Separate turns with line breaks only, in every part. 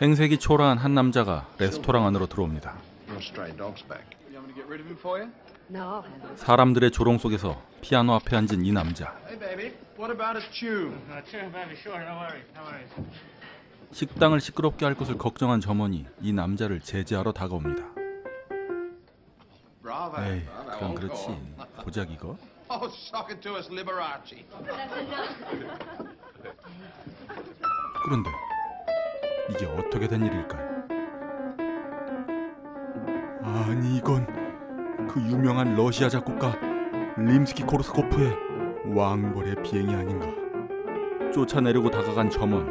행색이 초라한 한 남자가 레스토랑 안으로 들어옵니다. 사람들의 조롱 속에서 피아노 앞에 앉은 이 남자. 식당을 시끄럽게 할 것을 걱정한 점원이 이 남자를 제지하러 다가옵니다. 에이, 그럼 그렇지. 고작 이거? 그런데 이게 어떻게 된 일일까요? 아니, 이건 그 유명한 러시아 작곡가 림스키-코르스코프의 왕벌의 비행이 아닌가. 쫓아내려고 다가간 점원.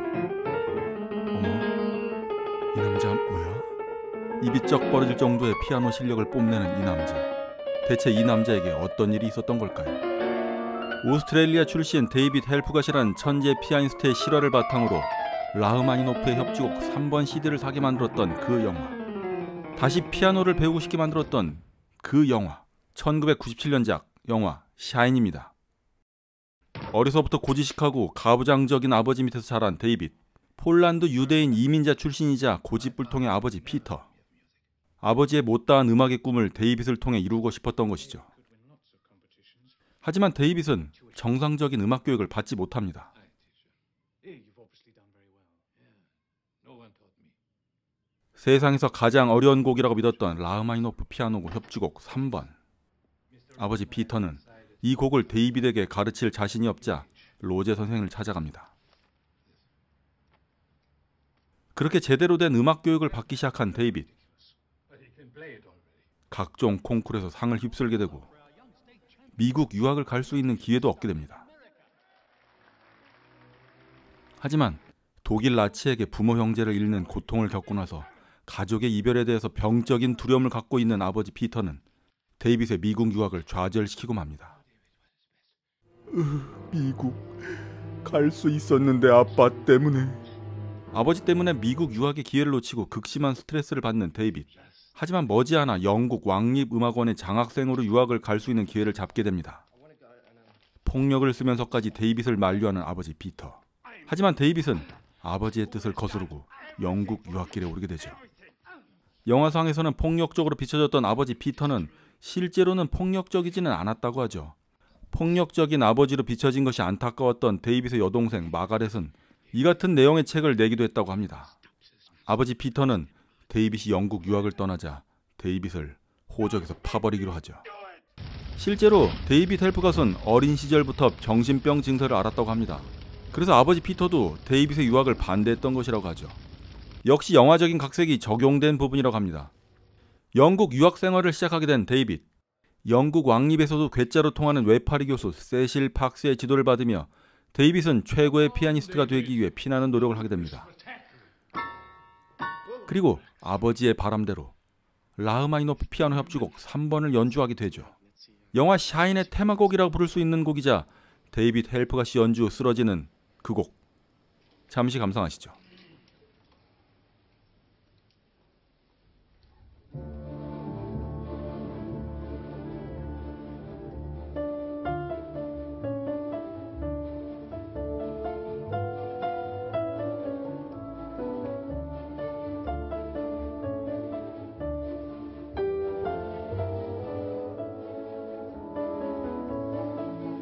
어머, 이 남자 뭐야? 입이 쩍 벌어질 정도의 피아노 실력을 뽐내는 이 남자. 대체 이 남자에게 어떤 일이 있었던 걸까요? 오스트레일리아 출신 데이빗 헬프갓이라는 천재 피아니스트의 실화를 바탕으로 라흐마니노프의 협주곡 3번 CD를 사게 만들었던 그 영화. 다시 피아노를 배우고 싶게 만들었던 그 영화. 1997년작 영화 샤인입니다. 어려서부터 고지식하고 가부장적인 아버지 밑에서 자란 데이빗. 폴란드 유대인 이민자 출신이자 고집불통의 아버지 피터. 아버지의 못다한 음악의 꿈을 데이빗을 통해 이루고 싶었던 것이죠. 하지만 데이빗은 정상적인 음악 교육을 받지 못합니다. 세상에서 가장 어려운 곡이라고 믿었던 라흐마니노프 피아노곡 협주곡 3번. 아버지 피터는 이 곡을 데이빗에게 가르칠 자신이 없자 로제 선생을 찾아갑니다. 그렇게 제대로 된 음악 교육을 받기 시작한 데이빗. 각종 콩쿠르에서 상을 휩쓸게 되고 미국 유학을 갈 수 있는 기회도 얻게 됩니다. 하지만 독일 나치에게 부모 형제를 잃는 고통을 겪고 나서 가족의 이별에 대해서 병적인 두려움을 갖고 있는 아버지 피터는 데이빗의 미국 유학을 좌절시키고 맙니다. 미국 갈 수 있었는데 아빠 때문에. 아버지 때문에 미국 유학의 기회를 놓치고 극심한 스트레스를 받는 데이빗. 하지만 머지않아 영국 왕립음악원의 장학생으로 유학을 갈 수 있는 기회를 잡게 됩니다. 폭력을 쓰면서까지 데이빗을 만류하는 아버지 피터. 하지만 데이빗은 아버지의 뜻을 거스르고 영국 유학길에 오르게 되죠. 영화상에서는 폭력적으로 비춰졌던 아버지 피터는 실제로는 폭력적이지는 않았다고 하죠. 폭력적인 아버지로 비춰진 것이 안타까웠던 데이빗의 여동생 마가렛은 이 같은 내용의 책을 내기도 했다고 합니다. 아버지 피터는 데이빗이 영국 유학을 떠나자 데이빗을 호적에서 파버리기로 하죠. 실제로 데이빗 헬프갓은 어린 시절부터 정신병 증세를 앓았다고 합니다. 그래서 아버지 피터도 데이빗의 유학을 반대했던 것이라고 하죠. 역시 영화적인 각색이 적용된 부분이라고 합니다. 영국 유학 생활을 시작하게 된 데이빗. 영국 왕립에서도 괴짜로 통하는 외파리 교수 세실 박스의 지도를 받으며 데이빗은 최고의 피아니스트가 되기 위해 피나는 노력을 하게 됩니다. 그리고 아버지의 바람대로 라흐마니노프 피아노 협주곡 3번을 연주하게 되죠. 영화 샤인의 테마곡이라고 부를 수 있는 곡이자 데이빗 헬프갓이 연주 쓰러지는 그 곡. 잠시 감상하시죠.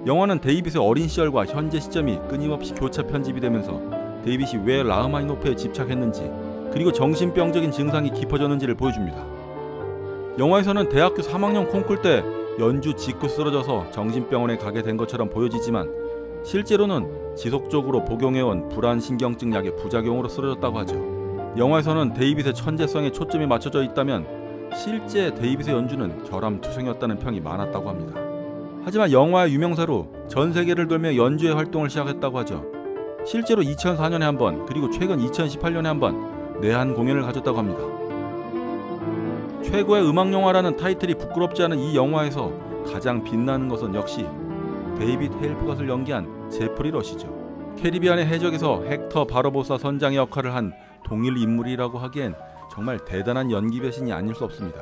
영화는 데이빗의 어린 시절과 현재 시점이 끊임없이 교차 편집이 되면서 데이빗이 왜 라흐마니노프에 집착했는지 그리고 정신병적인 증상이 깊어졌는지를 보여줍니다. 영화에서는 대학교 3학년 콩쿨 때 연주 직후 쓰러져서 정신병원에 가게 된 것처럼 보여지지만 실제로는 지속적으로 복용해온 불안신경증 약의 부작용으로 쓰러졌다고 하죠. 영화에서는 데이빗의 천재성에 초점이 맞춰져 있다면 실제 데이빗의 연주는 결함투성이었다는 평이 많았다고 합니다. 하지만 영화의 유명세로 전 세계를 돌며 연주의 활동을 시작했다고 하죠. 실제로 2004년에 한 번, 그리고 최근 2018년에 한 번 내한 공연을 가졌다고 합니다. 최고의 음악영화라는 타이틀이 부끄럽지 않은 이 영화에서 가장 빛나는 것은 역시 데이빗 헬프갓을 연기한 제프리 러시죠. 캐리비안의 해적에서 헥터 바르보사 선장의 역할을 한 동일 인물이라고 하기엔 정말 대단한 연기 배신이 아닐 수 없습니다.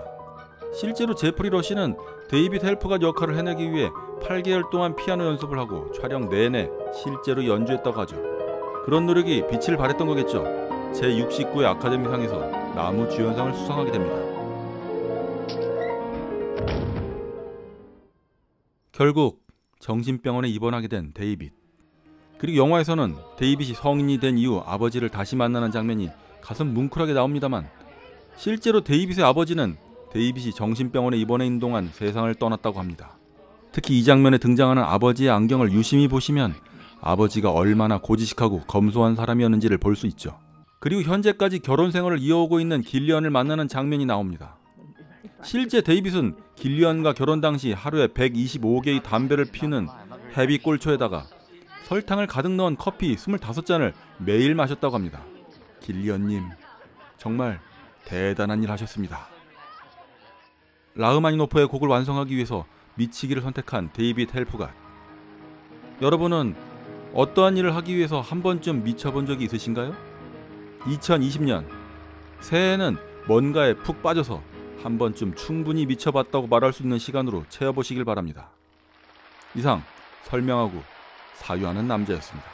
실제로 제프리 러시는 데이빗 헬프갓 역할을 해내기 위해 8개월 동안 피아노 연습을 하고 촬영 내내 실제로 연주했다고 하죠. 그런 노력이 빛을 발했던 거겠죠. 제69회 아카데미상에서 나무 주연상을 수상하게 됩니다. 결국 정신병원에 입원하게 된 데이빗. 그리고 영화에서는 데이빗이 성인이 된 이후 아버지를 다시 만나는 장면이 가슴 뭉클하게 나옵니다만, 실제로 데이빗의 아버지는 데이빗이 정신병원에 입원해 있는 동안 세상을 떠났다고 합니다. 특히 이 장면에 등장하는 아버지의 안경을 유심히 보시면 아버지가 얼마나 고지식하고 검소한 사람이었는지를 볼 수 있죠. 그리고 현재까지 결혼 생활을 이어오고 있는 길리언을 만나는 장면이 나옵니다. 실제 데이빗은 길리언과 결혼 당시 하루에 125개의 담배를 피우는 헤비 꼴초에다가 설탕을 가득 넣은 커피 25잔을 매일 마셨다고 합니다. 길리언님, 정말 대단한 일 하셨습니다. 라흐마니노프의 곡을 완성하기 위해서 미치기를 선택한 데이빗 헬프갓. 여러분은 어떠한 일을 하기 위해서 한 번쯤 미쳐본 적이 있으신가요? 2020년 새해에는 뭔가에 푹 빠져서 한 번쯤 충분히 미쳐봤다고 말할 수 있는 시간으로 채워보시길 바랍니다. 이상 설명하고 사유하는 남자였습니다.